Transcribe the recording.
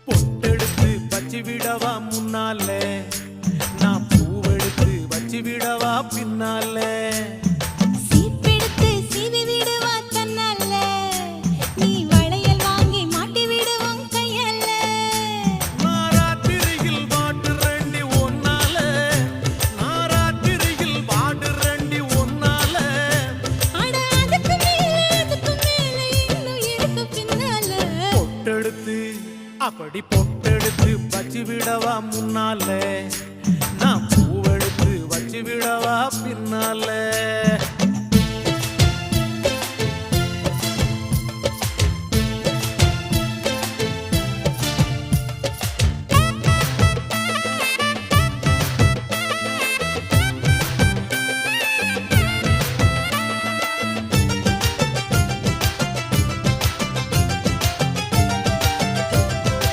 பொட்டெடுத்து வச்சு விடவா முன்னாலே, நான் பூவெடுத்து வச்சு விடவா பின்னாலே. சீப்பெடுத்து சீவி விடுவா தன்னால, நீ வளையல் வாங்கி மாட்டி விடுவான் கையால. நாராத்திரியில் வாடுறண்டி ஒன்னால, நாராத்திரியில் வாடுறண்டி ஒன்னால. அட அதுக்கு மேல இன்னும் இருக்கு பின்னால. பொட்டெடுத்து அப்படி பொட்டெடுத்து வச்சு விடவா முன்னாலே, நான் பூவெடுத்து வச்சு விடவா பின்னாலே.